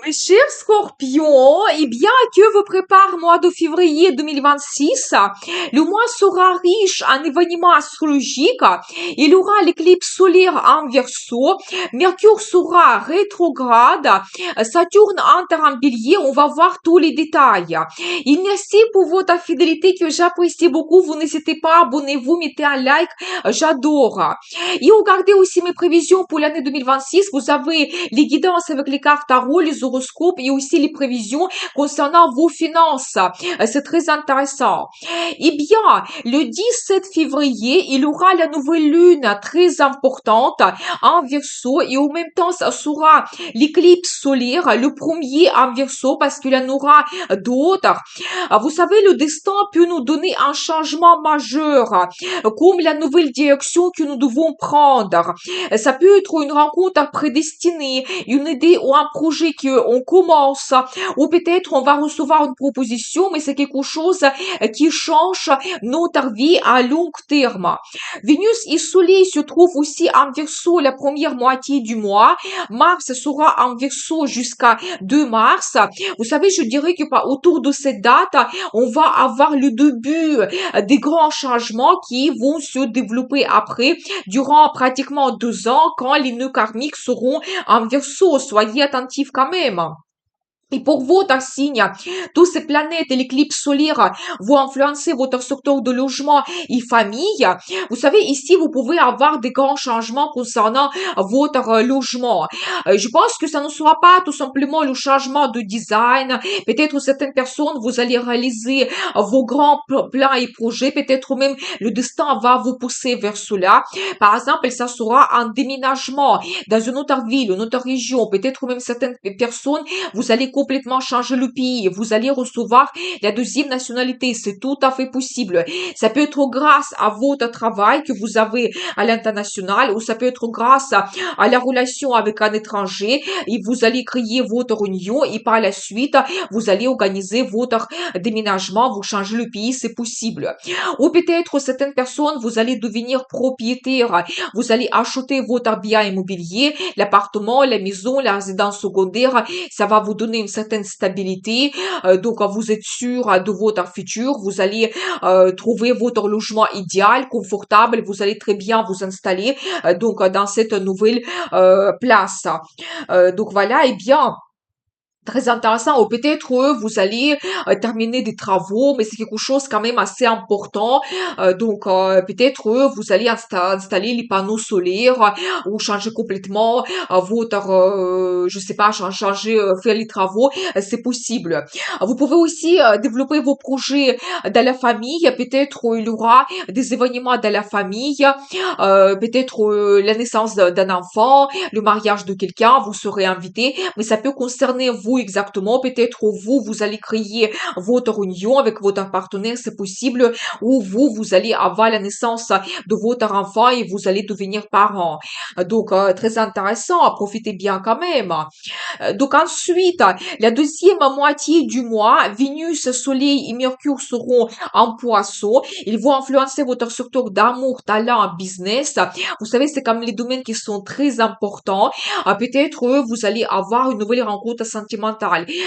Mes chers scorpions, eh bien, que vous prépare mois de février 2026. Le mois sera riche en événements astrologiques. Il y aura l'éclipse solaire en Verseau. Mercure sera rétrograde. Saturne entre en Bélier. On va voir tous les détails. Et merci pour votre fidélité que j'apprécie beaucoup. Vous n'hésitez pas, abonnez-vous, mettez un like. J'adore. Et regardez aussi mes prévisions pour l'année 2026. Vous avez les guidances avec les cartes tarot, les horoscopes et aussi les prévisions concernant vos finances. C'est très intéressant. Eh bien, le 17 février, il y aura la nouvelle lune très importante en Verseau et en même temps, ça sera l'éclipse solaire, le premier en Verseau parce qu'il y en aura d'autres. Vous savez, le destin peut nous donner un changement majeur, comme la nouvelle direction que nous devons prendre. Ça peut être une rencontre prédestinée, une idée ou un projet qu'on commence, ou peut-être on va recevoir une proposition, mais c'est quelque chose qui change notre vie à long terme. Vénus et Soleil se trouvent aussi en Verseau la première moitié du mois. Mars sera en Verseau jusqu'à 2 mars. Vous savez, je dirais que autour de cette date, on va avoir le début des grands changements qui vont se développer après, durant pratiquement 2 ans, quand les nœuds karmiques seront en Verseau. Soyez attentifs quand même. Et pour votre signe, toutes ces planètes et l'éclipse solaire vont influencer votre secteur de logement et famille. Vous savez, ici, vous pouvez avoir des grands changements concernant votre logement. Je pense que ça ne sera pas tout simplement le changement de design. Peut-être certaines personnes, vous allez réaliser vos grands plans et projets. Peut-être même le destin va vous pousser vers cela. Par exemple, ça sera un déménagement dans une autre ville, une autre région. Peut-être même certaines personnes, vous allez complètement changer le pays. Vous allez recevoir la deuxième nationalité. C'est tout à fait possible. Ça peut être grâce à votre travail que vous avez à l'international ou ça peut être grâce à la relation avec un étranger et vous allez créer votre union et par la suite, vous allez organiser votre déménagement, vous changez le pays, c'est possible. Ou peut-être certaines personnes, vous allez devenir propriétaire, vous allez acheter votre bien immobilier, l'appartement, la maison, la résidence secondaire, ça va vous donner une certaine stabilité. Donc, vous êtes sûr de votre futur, vous allez trouver votre logement idéal, confortable, vous allez très bien vous installer donc dans cette nouvelle place. Donc voilà, et bien. Très intéressant. Ou peut-être vous allez terminer des travaux, mais c'est quelque chose quand même assez important. Donc peut-être vous allez installer les panneaux solaires ou changer complètement votre, je sais pas, changer, faire les travaux. C'est possible. Vous pouvez aussi développer vos projets dans la famille. Peut-être il y aura des événements dans la famille. Peut-être la naissance d'un enfant, le mariage de quelqu'un. Vous serez invité, mais ça peut concerner vous exactement. Peut-être vous, vous allez créer votre union avec votre partenaire, c'est possible, ou vous allez avoir la naissance de votre enfant et vous allez devenir parent. Donc, très intéressant, profitez bien quand même. Donc ensuite, la deuxième moitié du mois, Vénus, Soleil et Mercure seront en Poisson. Ils vont influencer votre secteur d'amour, talent, business. Vous savez, c'est comme les domaines qui sont très importants. Peut-être vous allez avoir une nouvelle rencontre sentimentale.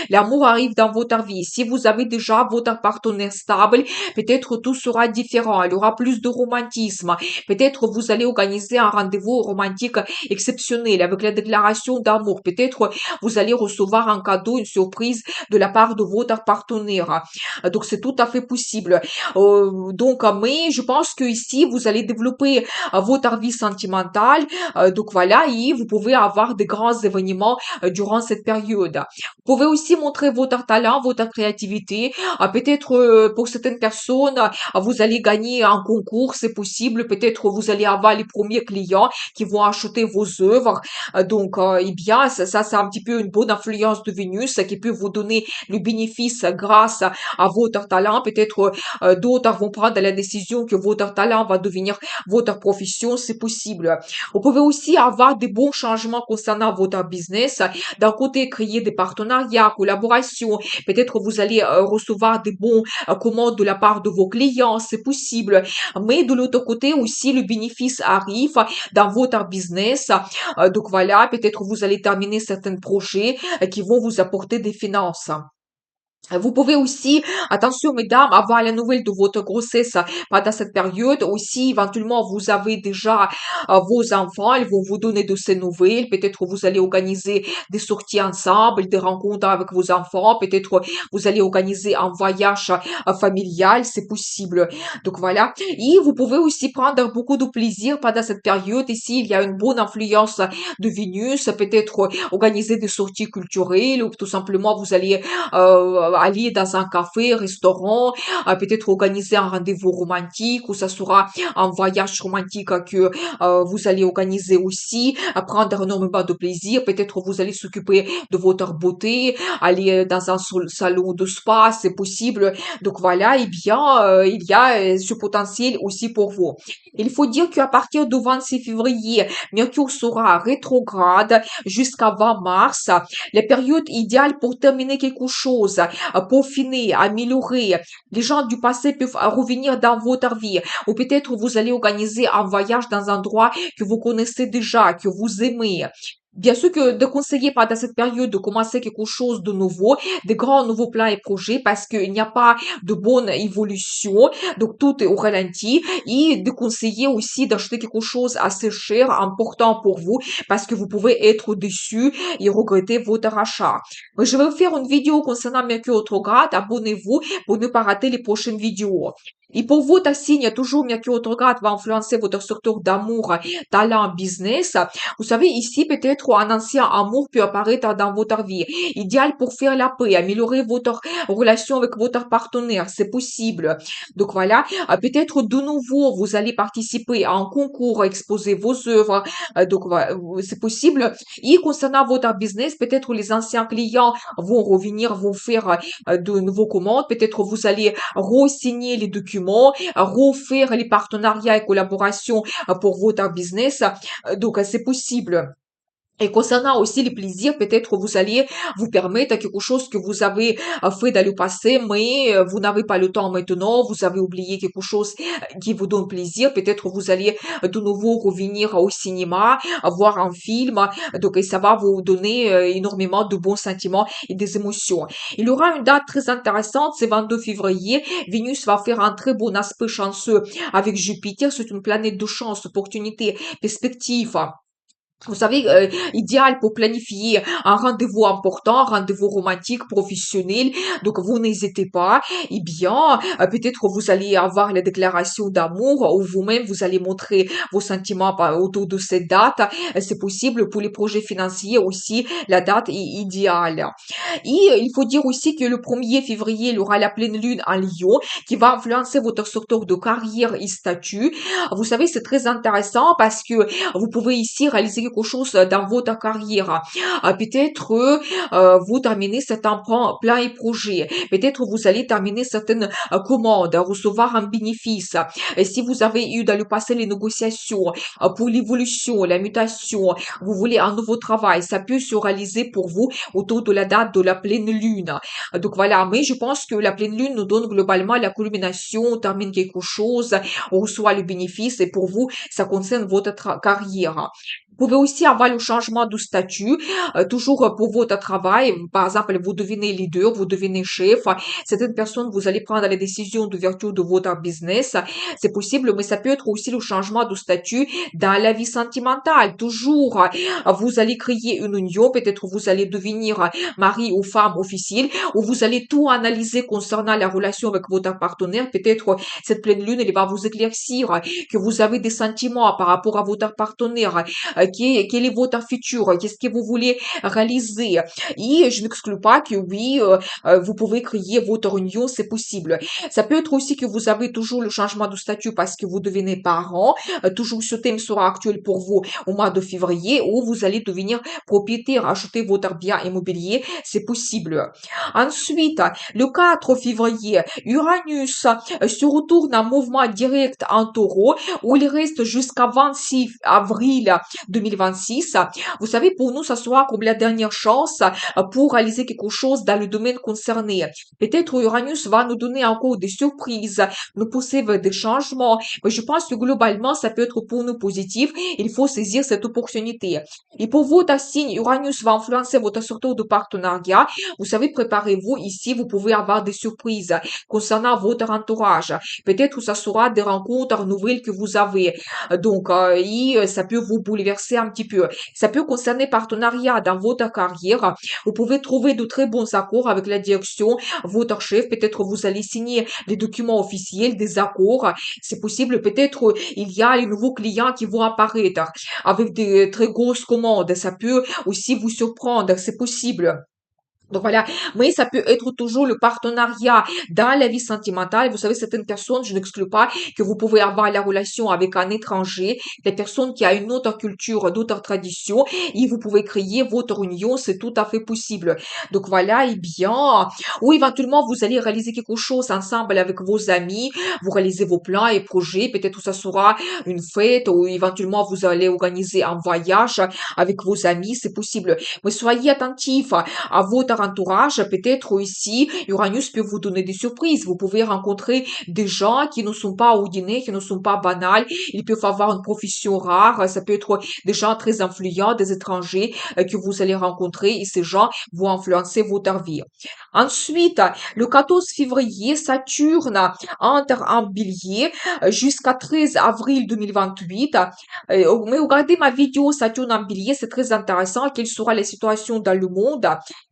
L'amour arrive dans votre vie. Si vous avez déjà votre partenaire stable, peut-être tout sera différent. Il y aura plus de romantisme. Peut-être vous allez organiser un rendez-vous romantique exceptionnel avec la déclaration d'amour. Peut-être vous allez recevoir un cadeau, une surprise de la part de votre partenaire. Donc c'est tout à fait possible. Donc, mais je pense que ici vous allez développer votre vie sentimentale. Donc voilà, et vous pouvez avoir des grands événements durant cette période. Vous pouvez aussi montrer votre talent, votre créativité. Peut-être pour certaines personnes, vous allez gagner un concours, c'est possible. Peut-être vous allez avoir les premiers clients qui vont acheter vos œuvres. Donc, eh bien, ça c'est un petit peu une bonne influence de Vénus qui peut vous donner le bénéfice grâce à votre talent. Peut-être d'autres vont prendre la décision que votre talent va devenir votre profession, c'est possible. Vous pouvez aussi avoir des bons changements concernant votre business. D'un côté, créer des partenariats partenariats, collaborations. Peut-être vous allez recevoir des bons commandes de la part de vos clients, c'est possible. Mais de l'autre côté aussi, le bénéfice arrive dans votre business. Donc voilà, peut-être vous allez terminer certains projets qui vont vous apporter des finances. Vous pouvez aussi, attention mesdames, avoir la nouvelle de votre grossesse pendant cette période. Aussi, éventuellement, vous avez déjà vos enfants, ils vont vous donner de ces nouvelles. Peut-être vous allez organiser des sorties ensemble, des rencontres avec vos enfants. Peut-être vous allez organiser un voyage familial, c'est possible. Donc voilà. Et vous pouvez aussi prendre beaucoup de plaisir pendant cette période. Ici, il y a une bonne influence de Vénus. Peut-être organiser des sorties culturelles ou tout simplement vous allez aller dans un café, restaurant, peut-être organiser un rendez-vous romantique ou ça sera un voyage romantique que vous allez organiser aussi, prendre énormément de plaisir. Peut-être vous allez s'occuper de votre beauté, aller dans un salon de spa, c'est possible. Donc voilà, eh bien, il y a ce potentiel aussi pour vous. Il faut dire qu'à partir du 26 février, Mercure sera rétrograde jusqu'à 20 mars, la période idéale pour terminer quelque chose, peaufiner, améliorer. Les gens du passé peuvent revenir dans votre vie. Ou peut-être vous allez organiser un voyage dans un endroit que vous connaissez déjà, que vous aimez. Bien sûr que de conseiller pendant cette période de commencer quelque chose de nouveau, de grands nouveaux plans et projets parce qu'il n'y a pas de bonne évolution, donc tout est au ralenti et de conseiller aussi d'acheter quelque chose assez cher, important pour vous parce que vous pouvez être déçu et regretter votre achat. Je vais vous faire une vidéo concernant Mercure rétrograde. Abonnez-vous pour ne pas rater les prochaines vidéos. Et pour votre signe, toujours Mercure rétrograde va influencer votre secteur d'amour, talent, business. Vous savez, ici, peut-être un ancien amour peut apparaître dans votre vie. Idéal pour faire la paix, améliorer votre relation avec votre partenaire. C'est possible. Donc voilà, peut-être de nouveau, vous allez participer à un concours, exposer vos œuvres. Donc voilà, c'est possible. Et concernant votre business, peut-être les anciens clients vont revenir, vont faire de nouveaux commandes. Peut-être vous allez re-signer les documents, refaire les partenariats et collaborations pour votre business. Donc, c'est possible. Et concernant aussi les plaisirs, peut-être vous allez vous permettre quelque chose que vous avez fait dans le passé, mais vous n'avez pas le temps maintenant, vous avez oublié quelque chose qui vous donne plaisir. Peut-être vous allez de nouveau revenir au cinéma, voir un film, donc ça va vous donner énormément de bons sentiments et des émotions. Il y aura une date très intéressante, c'est 22 février. Vénus va faire un très bon aspect chanceux avec Jupiter, c'est une planète de chance, opportunité, perspective. Vous savez, idéal pour planifier un rendez-vous important, un rendez-vous romantique, professionnel. Donc, vous n'hésitez pas. Eh bien, peut-être vous allez avoir la déclaration d'amour ou vous-même, vous allez montrer vos sentiments autour de cette date. C'est possible pour les projets financiers aussi. La date est idéale. Et il faut dire aussi que le 1er février, il y aura la pleine lune en Lion qui va influencer votre secteur de carrière et statut. Vous savez, c'est très intéressant parce que vous pouvez ici réaliser quelque chose dans votre carrière. Peut-être vous terminez certains plans et projets. Peut-être vous allez terminer certaines commandes, recevoir un bénéfice. Et si vous avez eu dans le passé les négociations pour l'évolution, la mutation, vous voulez un nouveau travail, ça peut se réaliser pour vous autour de la date de la pleine lune. Donc voilà, mais je pense que la pleine lune nous donne globalement la culmination, on termine quelque chose, on reçoit le bénéfice et pour vous, ça concerne votre carrière. Vous pouvez aussi avoir le changement de statut, toujours pour votre travail. Par exemple, vous devenez leader, vous devenez chef. Certaines personnes, vous allez prendre les décisions d'ouverture de votre business. C'est possible, mais ça peut être aussi le changement de statut dans la vie sentimentale. Toujours, vous allez créer une union. Peut-être vous allez devenir mari ou femme officielle, ou vous allez tout analyser concernant la relation avec votre partenaire. Peut-être cette pleine lune, elle va vous éclaircir que vous avez des sentiments par rapport à votre partenaire quel est votre futur, qu'est-ce que vous voulez réaliser. Et je n'exclus pas que oui, vous pouvez créer votre union, c'est possible. Ça peut être aussi que vous avez toujours le changement de statut parce que vous devenez parent. Toujours ce thème sera actuel pour vous au mois de février où vous allez devenir propriétaire, acheter votre bien immobilier, c'est possible. Ensuite, le 4 février, Uranus se retourne en mouvement direct en taureau où il reste jusqu'à 26 avril 2026. Vous savez, pour nous, ça sera comme la dernière chance pour réaliser quelque chose dans le domaine concerné. Peut-être Uranus va nous donner encore des surprises, nous pousser vers des changements, mais je pense que globalement, ça peut être pour nous positif. Il faut saisir cette opportunité. Et pour votre signe, Uranus va influencer votre secteur de partenariat. Vous savez, préparez-vous ici, vous pouvez avoir des surprises concernant votre entourage. Peut-être que ça sera des rencontres nouvelles que vous avez. Donc, ça peut vous bouleverser un petit peu. Ça peut concerner partenariat dans votre carrière. Vous pouvez trouver de très bons accords avec la direction, votre chef. Peut-être vous allez signer des documents officiels, des accords. C'est possible. Peut-être il y a les nouveaux clients qui vont apparaître avec des très grosses commandes. Ça peut aussi vous surprendre. C'est possible. Donc voilà, mais ça peut être toujours le partenariat dans la vie sentimentale. Vous savez, certaines personnes, je n'exclus pas que vous pouvez avoir la relation avec un étranger, des personnes qui a une autre culture, d'autres traditions, et vous pouvez créer votre union, c'est tout à fait possible. Donc voilà, et bien, ou éventuellement vous allez réaliser quelque chose ensemble avec vos amis, vous réalisez vos plans et projets, peut-être que ça sera une fête, ou éventuellement vous allez organiser un voyage avec vos amis, c'est possible. Mais soyez attentifs à votre entourage, peut-être aussi, Uranus peut vous donner des surprises. Vous pouvez rencontrer des gens qui ne sont pas ordinaires, qui ne sont pas banals. Ils peuvent avoir une profession rare. Ça peut être des gens très influents, des étrangers que vous allez rencontrer et ces gens vont influencer votre vie. Ensuite, le 14 février, Saturne entre en bélier jusqu'à 13 avril 2028. Mais regardez ma vidéo Saturne en bélier, c'est très intéressant. Quelle sera la situation dans le monde?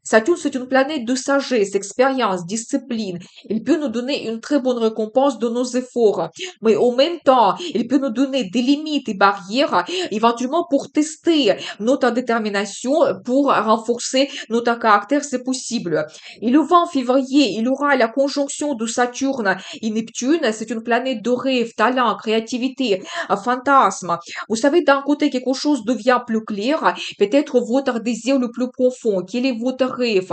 Saturne, c'est une planète de sagesse, expérience, discipline. Il peut nous donner une très bonne récompense de nos efforts. Mais en même temps, il peut nous donner des limites et barrières, éventuellement pour tester notre détermination, pour renforcer notre caractère, c'est possible. Et le 20 février, il aura la conjonction de Saturne et Neptune. C'est une planète de rêve, talent, créativité, fantasme. Vous savez, d'un côté, quelque chose devient plus clair. Peut-être votre désir le plus profond. Quel est votre rêve?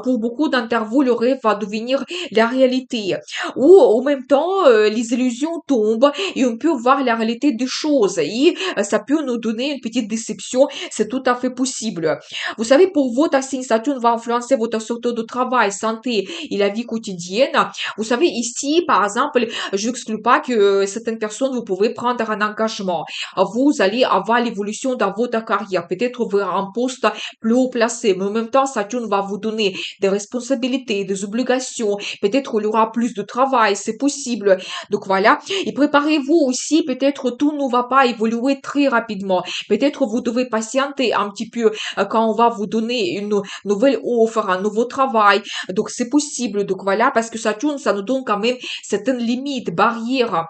Pour beaucoup d'entre vous, le rêve va devenir la réalité. Ou en même temps, les illusions tombent et on peut voir la réalité des choses. Et ça peut nous donner une petite déception. C'est tout à fait possible. Vous savez, pour votre signe, Saturne va influencer votre secteur de travail, santé et la vie quotidienne. Vous savez, ici, par exemple, je n'exclus pas que certaines personnes, vous pouvez prendre un engagement. Vous allez avoir l'évolution dans votre carrière, peut-être vers un poste plus haut placé, mais en même temps, Saturne va vous donner des responsabilités, des obligations, peut-être il y aura plus de travail, c'est possible. Donc voilà, et préparez-vous aussi, peut-être tout ne va pas évoluer très rapidement. Peut-être vous devez patienter un petit peu quand on va vous donner une nouvelle offre, un nouveau travail. Donc c'est possible. Donc voilà, parce que Saturne, ça nous donne quand même certaines limites, barrières.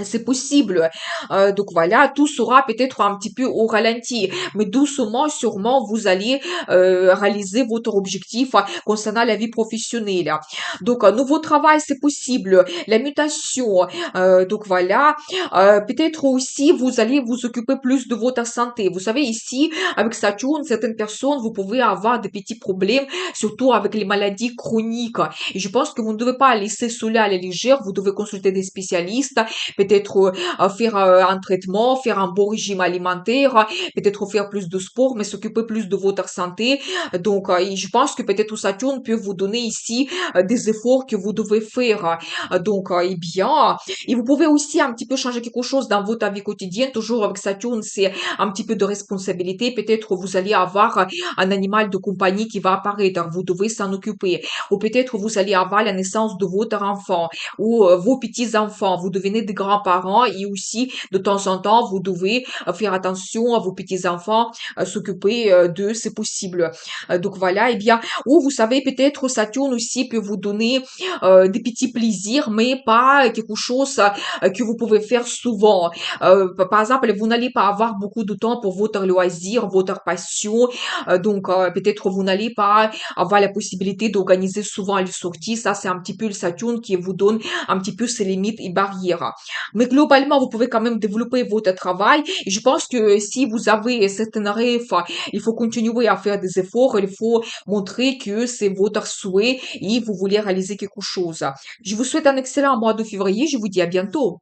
C'est possible. Donc voilà, tout sera peut-être un petit peu au ralenti, mais doucement, sûrement, vous allez réaliser votre objectif concernant la vie professionnelle. Donc, un nouveau travail, c'est possible. La mutation, donc voilà. Peut-être aussi, vous allez vous occuper plus de votre santé. Vous savez, ici, avec Saturne, certaines personnes, vous pouvez avoir des petits problèmes, surtout avec les maladies chroniques. Et je pense que vous ne devez pas laisser cela à la légère. Vous devez consulter des spécialistes, peut-être faire un traitement, faire un bon régime alimentaire, peut-être faire plus de sport, mais s'occuper plus de votre santé. Donc, et je pense que peut-être Saturne peut vous donner ici des efforts que vous devez faire. Donc, eh bien, et vous pouvez aussi un petit peu changer quelque chose dans votre vie quotidienne. Toujours avec Saturne, c'est un petit peu de responsabilité. Peut-être vous allez avoir un animal de compagnie qui va apparaître. Vous devez s'en occuper. Ou peut-être vous allez avoir la naissance de votre enfant ou vos petits-enfants. Vous devenez des grands-parents et aussi, de temps en temps, vous devez faire attention à vos petits-enfants, s'occuper d'eux, c'est possible. Donc voilà, et bien, ou vous savez, peut-être Saturne aussi peut vous donner des petits plaisirs, mais pas quelque chose que vous pouvez faire souvent. Par exemple, vous n'allez pas avoir beaucoup de temps pour votre loisir, votre passion, donc peut-être vous n'allez pas avoir la possibilité d'organiser souvent les sorties. Ça, c'est un petit peu le Saturne qui vous donne un petit peu ses limites et barrières. Mais globalement, vous pouvez quand même développer votre travail. Et je pense que si vous avez certains rêves, il faut continuer à faire des efforts. Il faut montrer que c'est votre souhait et vous voulez réaliser quelque chose. Je vous souhaite un excellent mois de février. Je vous dis à bientôt.